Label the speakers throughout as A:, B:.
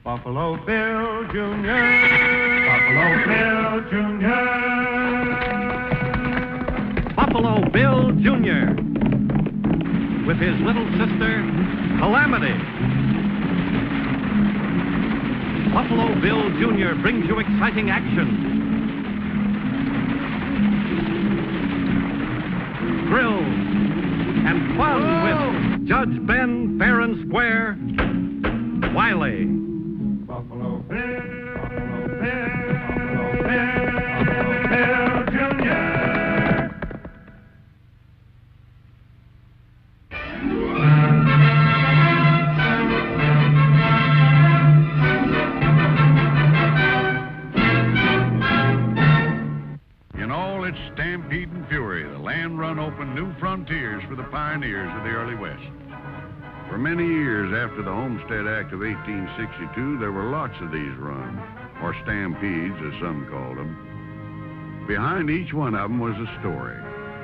A: Buffalo Bill Jr. Buffalo Bill Jr.
B: Buffalo Bill Jr. with his little sister, Calamity. Buffalo Bill Jr. brings you exciting action, thrills, and fun with Judge Ben, fair and square, Wiley.
A: Buffalo Bill, Buffalo Bill, Buffalo Bill, Buffalo Bill Jr.
C: In all its stampede and fury, the land run opened new frontiers for the pioneers of the early West. For many years after the Homestead Act of 1862, there were lots of these runs, or stampedes, as some called them. Behind each one of them was a story,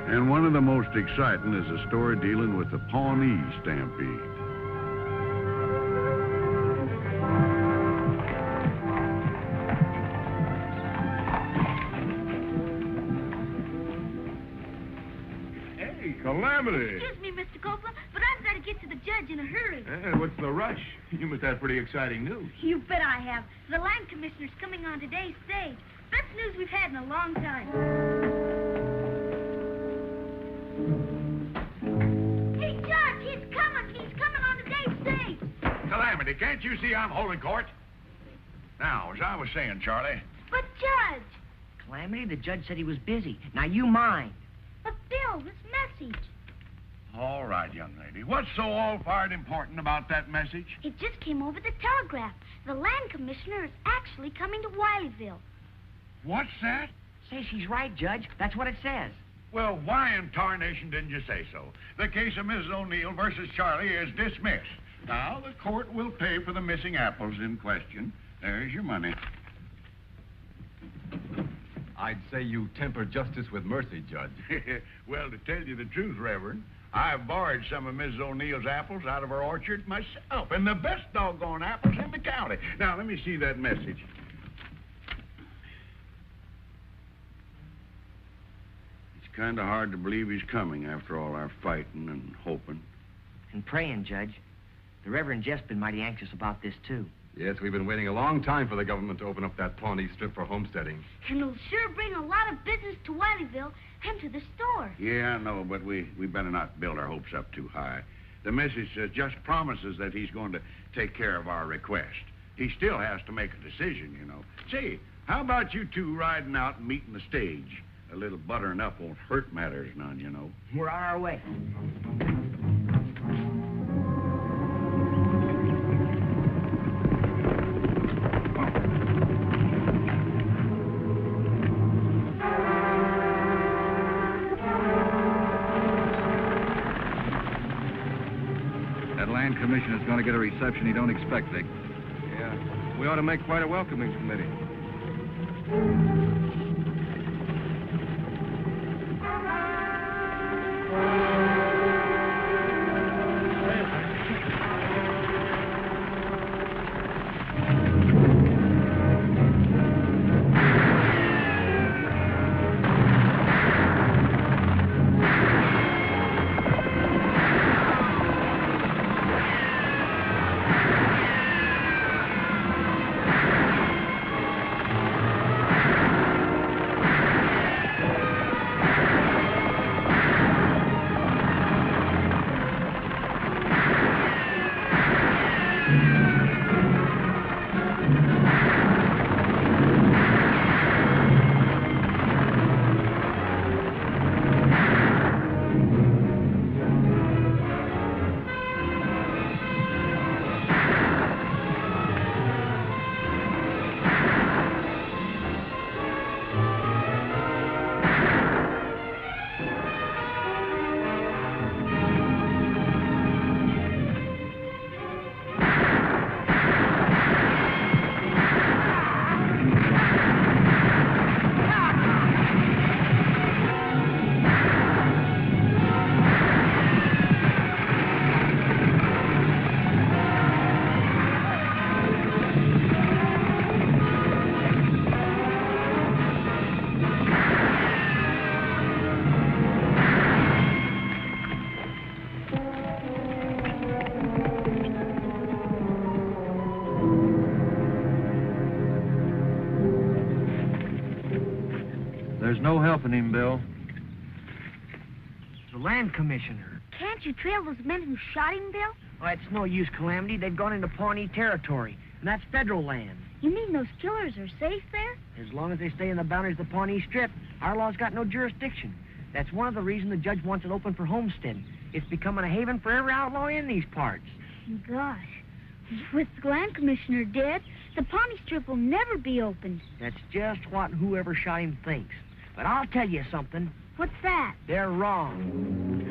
C: and one of the most exciting is a story dealing with the Pawnee Stampede.
D: Calamity.
E: Excuse me, Mr. Copeland, but I've got to get to the judge in a hurry.
D: What's the rush? You must have pretty exciting news.
E: You bet I have. The land commissioner's coming on today's stage. Best news we've had in a long time. Hey, Judge, he's coming. He's coming on today's stage.
C: Calamity, can't you see I'm holding court? Now, as I was saying, Charlie...
E: But, Judge...
F: Calamity, the judge said he was busy. Now, you mind.
E: But, Bill, this message...
C: All right, young lady. What's so all-fired important about that message?
E: It just came over the telegraph. The land commissioner is actually coming to Wileyville.
C: What's that?
F: Say she's right, Judge. That's what it says.
C: Well, why in tarnation didn't you say so? The case of Mrs. O'Neill versus Charlie is dismissed. Now, the court will pay for the missing apples in question. There's your money.
G: I'd say you temper justice with mercy, Judge.
C: Well, to tell you the truth, Reverend, I've borrowed some of Mrs. O'Neill's apples out of her orchard myself, and the best doggone apples in the county. Now, let me see that message. It's kind of hard to believe he's coming after all our fighting and hoping.
F: And praying, Judge. The Reverend Jeff's been mighty anxious about this, too.
G: Yes, we've been waiting a long time for the government to open up that Pawnee Strip for homesteading.
E: And it'll sure bring a lot of business to Wileyville and to the store.
C: Yeah, I know, but we better not build our hopes up too high. The message just promises that he's going to take care of our request. He still has to make a decision, you know. Say, how about you two riding out and meeting the stage? A little buttering up won't hurt matters none, you know.
F: We're on our way.
H: Commissioner's going to get a reception he don't expect, Vic.
G: Yeah, we ought to make quite a welcoming committee.
H: There's no helping him, Bill.
F: The land commissioner.
E: Can't you trail those men who shot him, Bill?
F: Oh, it's no use, Calamity. They've gone into Pawnee territory, and that's federal land.
E: You mean those killers are safe there?
F: As long as they stay in the boundaries of the Pawnee Strip, our law's got no jurisdiction. That's one of the reasons the judge wants it open for homesteading. It's becoming a haven for every outlaw in these parts.
E: Gosh, with the land commissioner dead, the Pawnee Strip will never be opened.
F: That's just what whoever shot him thinks. But I'll tell you something.
E: What's that?
F: They're wrong.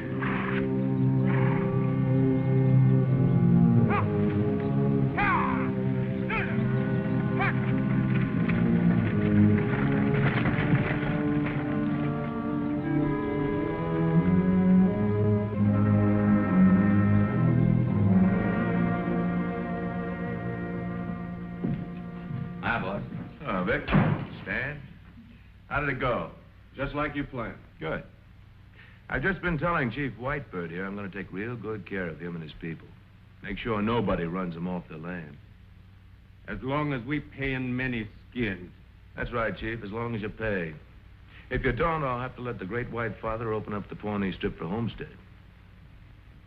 D: Hi, boss. Oh, Vic. Stan. How did it go?
G: Just like you planned.
D: Good. I've just been telling Chief Whitebird here I'm going to take real good care of him and his people. Make sure nobody runs them off their land.
G: As long as we pay in many skins.
D: That's right, Chief, as long as you pay. If you don't, I'll have to let the Great White Father open up the Pawnee Strip for homestead.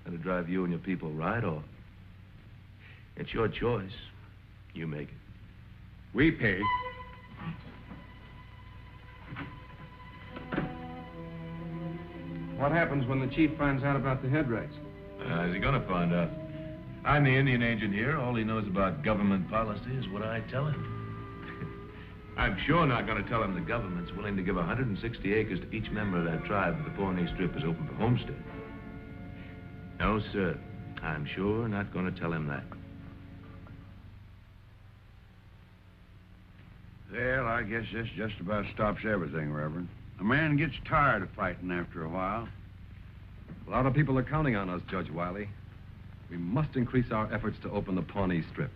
D: That'll drive you and your people right off. It's your choice. You make it.
G: We pay. What happens when the chief finds out about the headrights?
D: How's he gonna find out? I'm the Indian agent here. All he knows about government policy is what I tell him. I'm sure not gonna tell him the government's willing to give 160 acres to each member of that tribe if the Pawnee Strip is open for homestead. No, sir. I'm sure not gonna tell him that.
C: Well, I guess this just about stops everything, Reverend. A man gets tired of fighting after a while.
G: A lot of people are counting on us, Judge Wiley. We must increase our efforts to open the Pawnee Strip.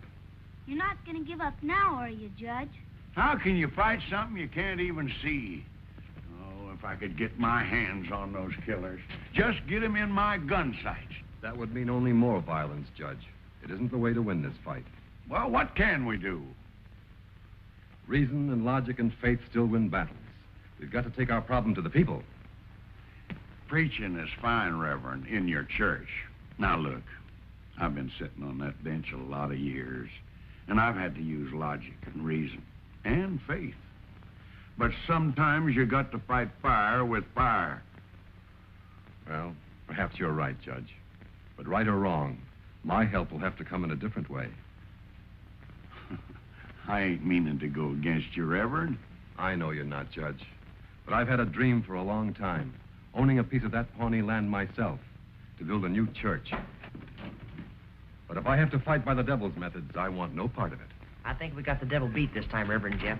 E: You're not going to give up now, are you, Judge?
C: How can you fight something you can't even see? Oh, if I could get my hands on those killers. Just get them in my gun sights.
G: That would mean only more violence, Judge. It isn't the way to win this fight.
C: Well, what can we do?
G: Reason and logic and faith still win battles. We've got to take our problem to the people.
C: Preaching is fine, Reverend, in your church. Now, look, I've been sitting on that bench a lot of years, and I've had to use logic and reason and faith. But sometimes you got to fight fire with fire.
G: Well, perhaps you're right, Judge. But right or wrong, my help will have to come in a different way.
C: I ain't meaning to go against you, Reverend.
G: I know you're not, Judge. But I've had a dream for a long time, owning a piece of that Pawnee land myself, to build a new church. But if I have to fight by the devil's methods, I want no part of it.
F: I think we got the devil beat this time, Reverend Jeff.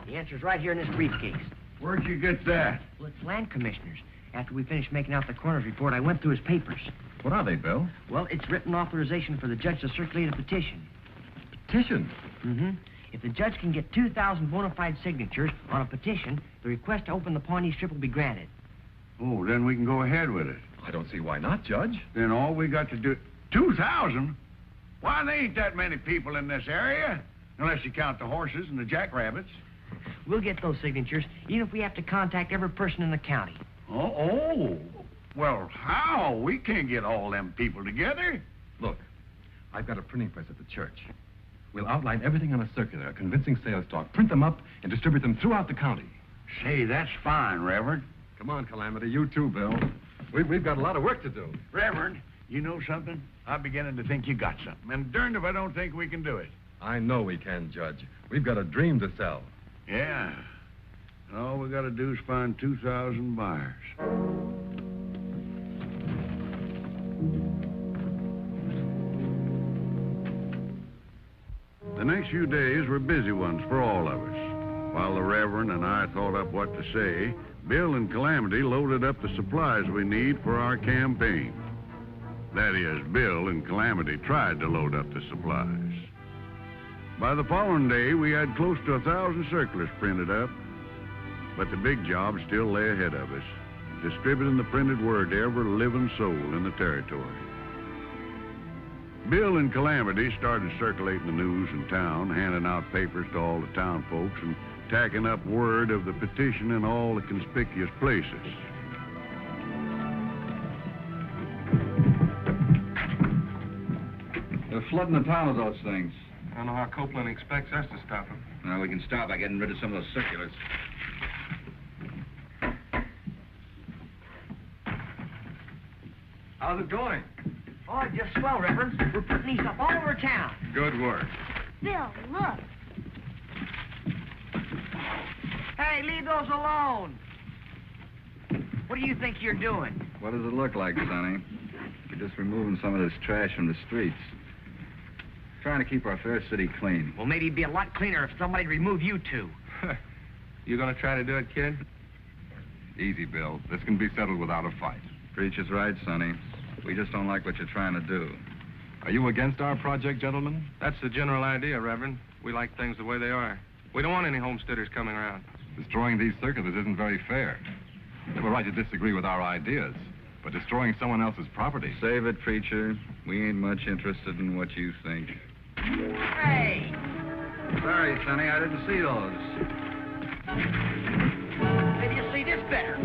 F: The answer's right here in this briefcase.
C: Where'd you get that?
F: Well, it's land commissioners. After we finished making out the coroner's report, I went through his papers.
G: What are they, Bill?
F: Well, it's written authorization for the judge to circulate a petition.
G: Petition?
F: Mm-hmm. If the judge can get 2,000 bona fide signatures on a petition, the request to open the Pawnee Strip will be granted.
C: Oh, then we can go ahead with it.
G: I don't see why not, Judge.
C: Then all we got to do... 2,000? Why, there ain't that many people in this area. Unless you count the horses and the jackrabbits.
F: We'll get those signatures, even if we have to contact every person in the county.
C: Oh. Well, how? We can't get all them people together.
G: Look, I've got a printing press at the church. We'll outline everything on a circular, a convincing sales talk, print them up, and distribute them throughout the county.
C: Say, that's fine, Reverend.
G: Come on, Calamity. You too, Bill. We've got a lot of work to do.
C: Reverend, you know something? I'm beginning to think you got something. And darned if I don't think we can do it.
G: I know we can, Judge. We've got a dream to sell.
C: Yeah. And all we got to do is find 2,000 buyers. The next few days were busy ones for all of us. While the Reverend and I thought up what to say, Bill and Calamity loaded up the supplies we need for our campaign. That is, Bill and Calamity tried to load up the supplies. By the following day, we had close to 1,000 circulars printed up. But the big job still lay ahead of us, distributing the printed word to every living soul in the territory. Bill and Calamity started circulating the news in town, handing out papers to all the town folks and tacking up word of the petition in all the conspicuous places.
H: They're flooding the town with those things.
I: I don't know how Copeland expects us to stop him.
H: Well, we can stop by getting rid of some of those circulars.
I: How's it going?
F: Oh, just swell, Reverend. We're putting these up all over town.
I: Good work.
E: Bill, look.
F: Hey, leave those alone. What do you think you're doing?
H: What does it look like, Sonny? We're just removing some of this trash from the streets. Trying to keep our fair city clean.
F: Well, maybe it'd be a lot cleaner if somebody'd remove you two.
I: You gonna try to do it, kid?
G: Easy, Bill. This can be settled without a fight.
H: Preacher's right, Sonny. We just don't like what you're trying to do.
G: Are you against our project, gentlemen?
I: That's the general idea, Reverend. We like things the way they are. We don't want any homesteaders coming around.
G: Destroying these circulars isn't very fair. They have a right to disagree with our ideas, but destroying someone else's property...
H: Save it, Preacher. We ain't much interested in what you think.
F: Hey!
H: Sorry, Sonny, I didn't see those.
F: Maybe you'll see this better.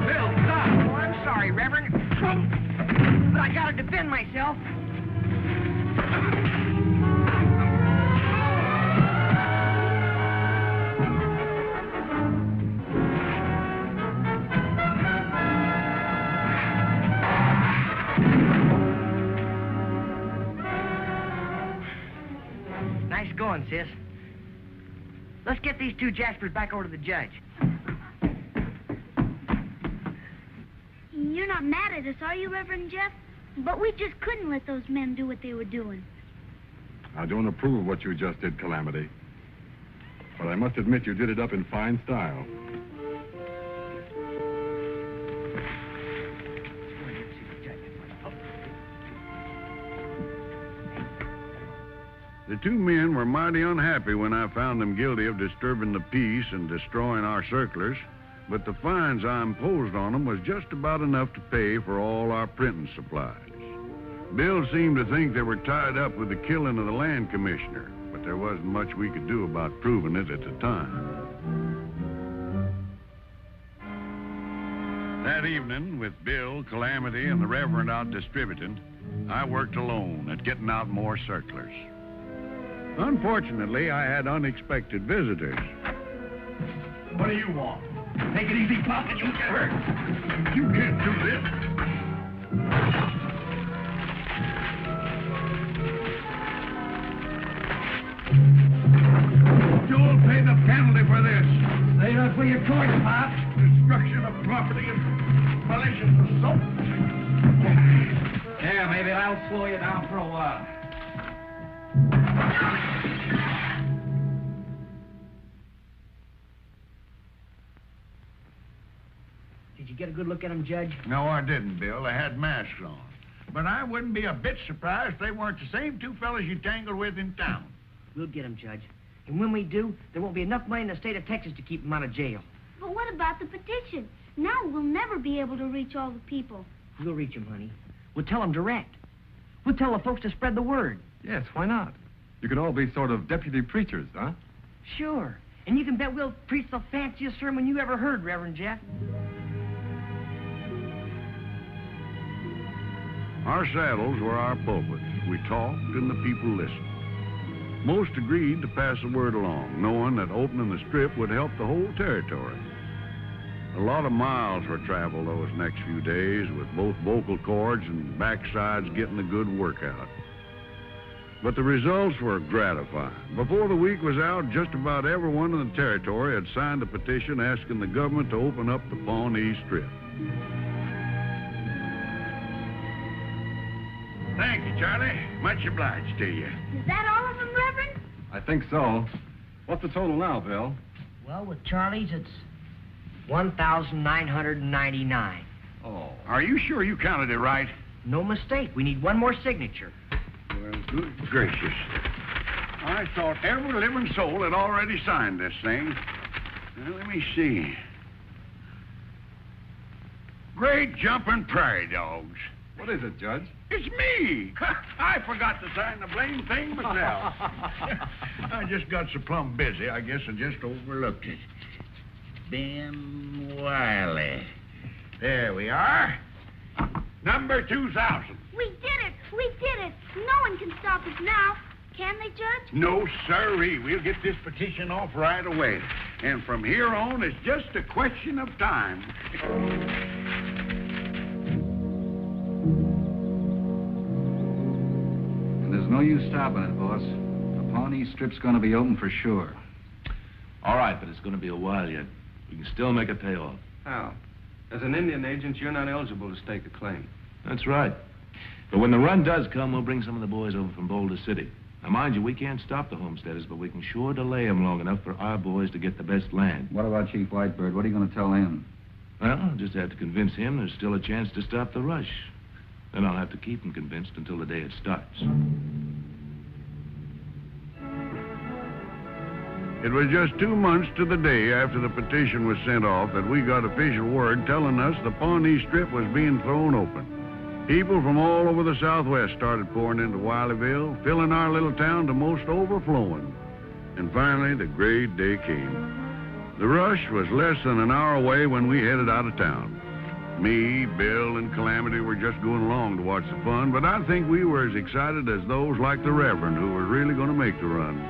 F: Bill, stop! Oh, I'm sorry, Reverend. But I gotta defend myself. Nice going, sis. Let's get these two Jaspers back over to the judge.
E: You're not mad at us, are you, Reverend Jeff? But we just couldn't let those men do what they were doing.
G: I don't approve of what you just did, Calamity. But I must admit you did it up in fine style.
C: The two men were mighty unhappy when I found them guilty of disturbing the peace and destroying our circulars, but the fines I imposed on them was just about enough to pay for all our printing supplies. Bill seemed to think they were tied up with the killing of the land commissioner, but there wasn't much we could do about proving it at the time. That evening, with Bill, Calamity, and the Reverend out distributing, I worked alone at getting out more circulars. Unfortunately, I had unexpected visitors.
A: What do you want? Take it easy, Pop, and you'll get hurt. You can't do this. You'll pay the penalty for this.
F: Say that for your court, Pop.
A: Destruction of property and malicious assault.
F: Yeah, maybe that'll slow you down for a while. Did you get a good look at them, Judge?
A: No, I didn't, Bill. They had masks on. But I wouldn't be a bit surprised if they weren't the same two fellas you tangled with in town.
F: We'll get them, Judge. And when we do, there won't be enough money in the state of Texas to keep them out of jail.
E: But what about the petition? Now we'll never be able to reach all the people.
F: We'll reach them, honey. We'll tell them direct. We'll tell the folks to spread the word.
G: Yes, why not? You could all be sort of deputy preachers, huh?
F: Sure. And you can bet we'll preach the fanciest sermon you ever heard, Reverend Jeff.
C: Our saddles were our pulpits. We talked and the people listened. Most agreed to pass the word along, knowing that opening the strip would help the whole territory. A lot of miles were traveled those next few days, with both vocal cords and backsides getting a good workout. But the results were gratifying. Before the week was out, just about everyone in the territory had signed a petition asking the government to open up the Pawnee Strip.
A: Thank you, Charlie. Much obliged to you.
E: Is that all of them, Reverend?
G: I think so. What's the total now, Bill?
F: Well, with Charlie's, it's 1,999.
G: Oh.
A: Are you sure you counted it right?
F: No mistake. We need one more signature.
C: Well, good gracious. I thought every living soul had already signed this thing. Now, let me see. Great jumping prairie dogs.
G: What is it, Judge?
A: It's me. I forgot to sign the blame thing myself. I just got so plumb busy, I guess I just overlooked it. Ben Wiley. There we are. Number 2000.
E: We did it! We did it! No one can stop us now. Can they, Judge?
A: No, sirree. We'll get this petition off right away. And from here on, it's just a question of time.
H: And there's no use stopping it, boss. The Pawnee Strip's going to be open for sure.
D: All right, but it's going to be a while yet. We can still make it pay off.
I: How? As an Indian agent, you're not eligible to stake a claim.
D: That's right. But when the run does come, we'll bring some of the boys over from Boulder City. Now, mind you, we can't stop the homesteaders, but we can sure delay them long enough for our boys to get the best land.
H: What about Chief Whitebird? What are you going to tell him?
D: Well, I'll just have to convince him there's still a chance to stop the rush. Then I'll have to keep him convinced until the day it starts.
C: It was just 2 months to the day after the petition was sent off that we got official word telling us the Pawnee Strip was being thrown open. People from all over the Southwest started pouring into Wileyville, filling our little town to most overflowing. And finally, the great day came. The rush was less than an hour away when we headed out of town. Me, Bill, and Calamity were just going along to watch the fun, but I think we were as excited as those like the Reverend who were really going to make the run.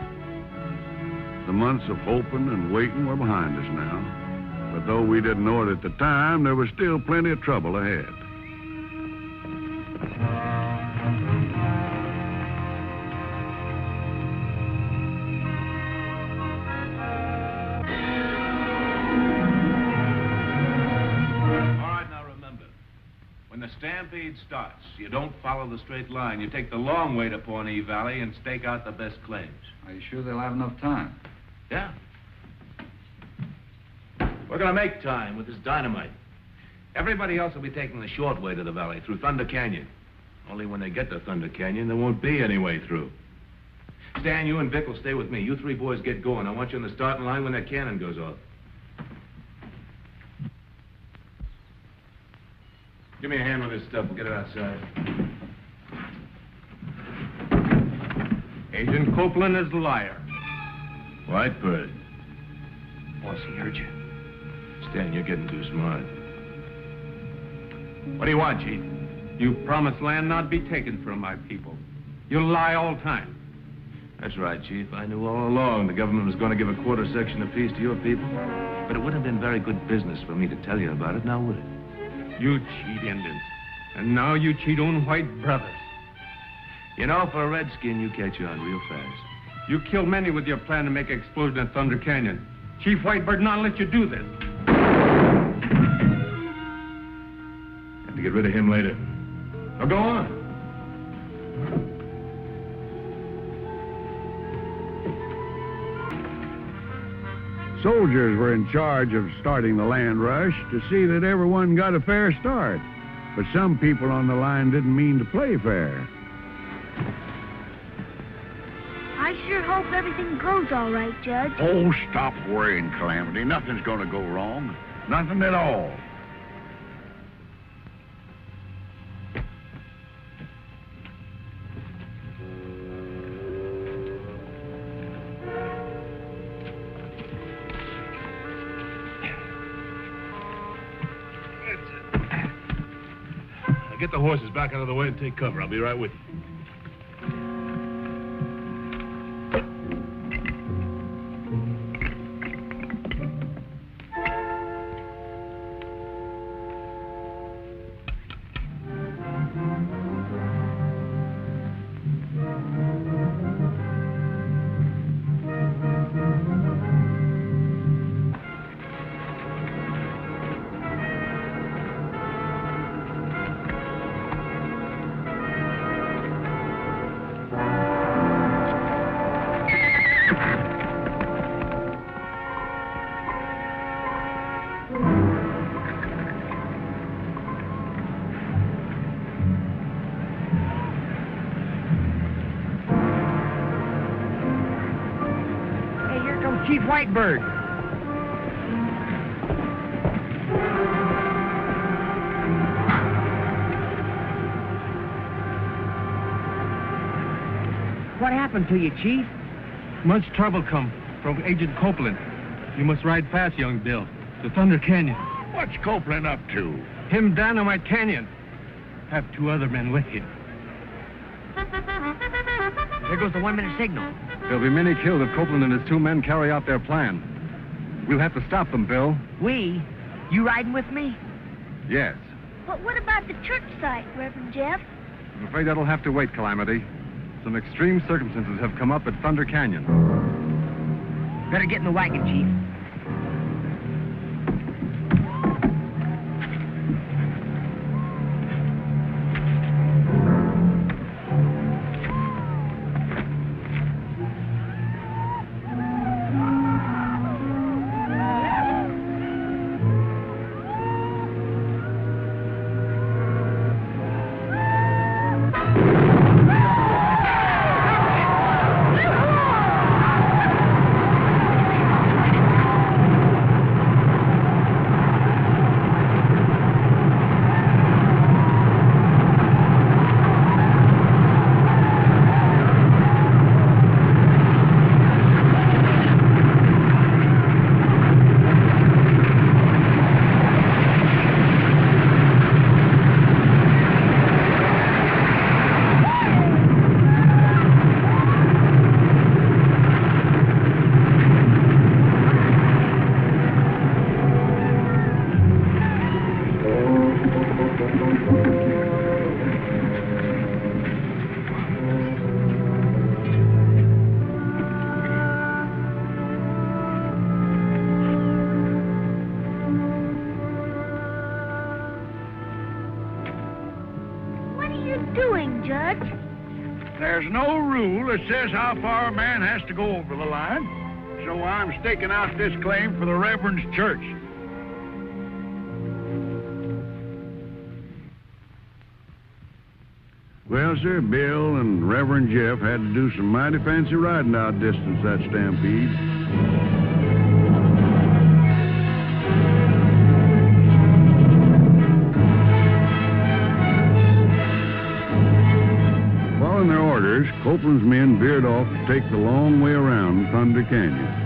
C: The months of hoping and waiting were behind us now. But though we didn't know it at the time, there was still plenty of trouble ahead.
D: When the stampede starts, you don't follow the straight line. You take the long way to Pawnee Valley and stake out the best claims.
H: Are you sure they'll have enough time?
D: Yeah. We're gonna make time with this dynamite. Everybody else will be taking the short way to the valley, through Thunder Canyon. Only when they get to Thunder Canyon, there won't be any way through. Stan, you and Vic will stay with me. You three boys get going. I want you in the starting line when that cannon goes off. Give me a hand with this stuff. We'll get it outside.
I: Agent Copeland is the liar.
D: Whitebird.
F: Boss, he heard you.
D: Stan, you're getting too smart. What do you want, Chief?
I: You promised land not be taken from my people. You lie all time.
D: That's right, Chief. I knew all along the government was going to give a quarter section apiece to your people. But it wouldn't have been very good business for me to tell you about it, now would it?
I: You cheat Indians. And now you cheat own white brothers.
D: You know, for a redskin, you catch on real fast.
I: You killed many with your plan to make an explosion at Thunder Canyon. Chief Whitebird not let you do this.
D: Have to get rid of him later. Now go on.
C: Soldiers were in charge of starting the land rush to see that everyone got a fair start. But some people on the line didn't mean to play fair.
E: I sure hope everything goes all right, Judge.
A: Oh, stop worrying, Calamity. Nothing's going to go wrong. Nothing at all.
D: Get the horses back out of the way and take cover. I'll be right with you.
F: Chief Whitebird. What happened to you, Chief?
I: Much trouble come from Agent Copeland. You must ride fast, young Bill. The Thunder Canyon.
A: What's Copeland up to?
I: Him Dynamite Canyon. Have 2 other men with him.
F: There goes the 1-minute signal.
G: There'll be many killed if Copeland and his 2 men carry out their plan. We'll have to stop them, Bill.
F: We? You riding with me?
G: Yes.
E: But what about the church site, Reverend Jeff?
G: I'm afraid that'll have to wait, Calamity. Some extreme circumstances have come up at Thunder Canyon.
F: Better get in the wagon, Chief.
A: There's no rule that says how far a man has to go over the line, so I'm staking out this claim for the Reverend's church.
C: Well, sir, Bill and Reverend Jeff had to do some mighty fancy riding out distance that stampede. Following their orders, Copeland's men veered off to take the long way around Thunder Canyon.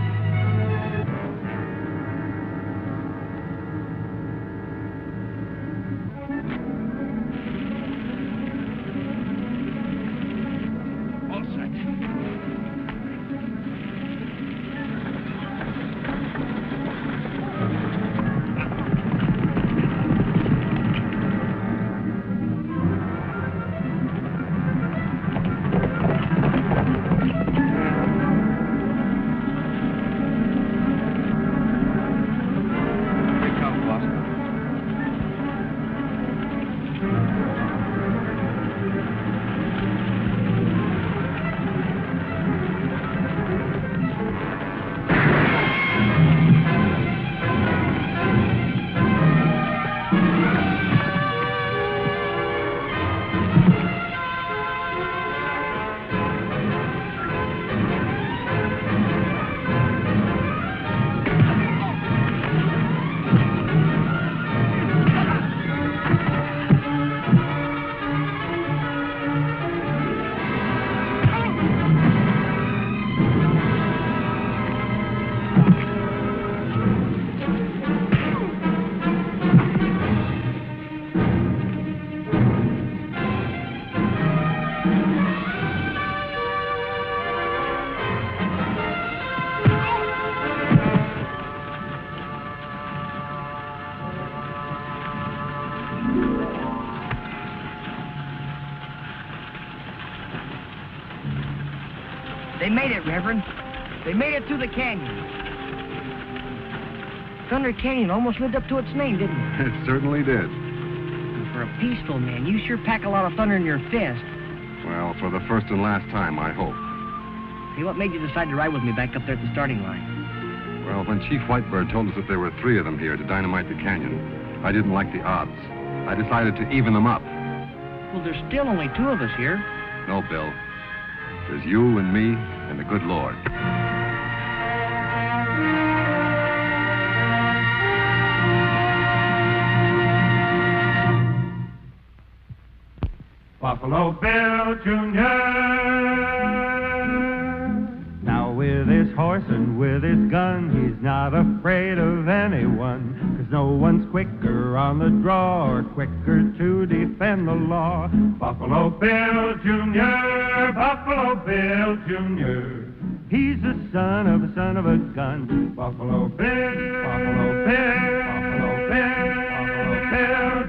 F: They made it, Reverend. They made it through the canyon. Thunder Canyon almost lived up to its name, didn't it?
G: It certainly did.
F: And for a peaceful man, you sure pack a lot of thunder in your fist.
G: Well, for the first and last time, I hope.
F: Hey, what made you decide to ride with me back up there at the starting line?
G: Well, when Chief Whitebird told us that there were 3 of them here to dynamite the canyon, I didn't like the odds. I decided to even them up.
F: Well, there's still only 2 of us here.
G: No, Bill. There's you and me and the good Lord.
I: Buffalo Bill Jr.
J: horse and with his gun. He's not afraid of anyone, 'cause no one's quicker on the draw or quicker to defend the law. Buffalo Bill Jr., Buffalo Bill Jr., he's the son of a gun. Buffalo Bill, Buffalo Bill, Buffalo Bill, Buffalo Bill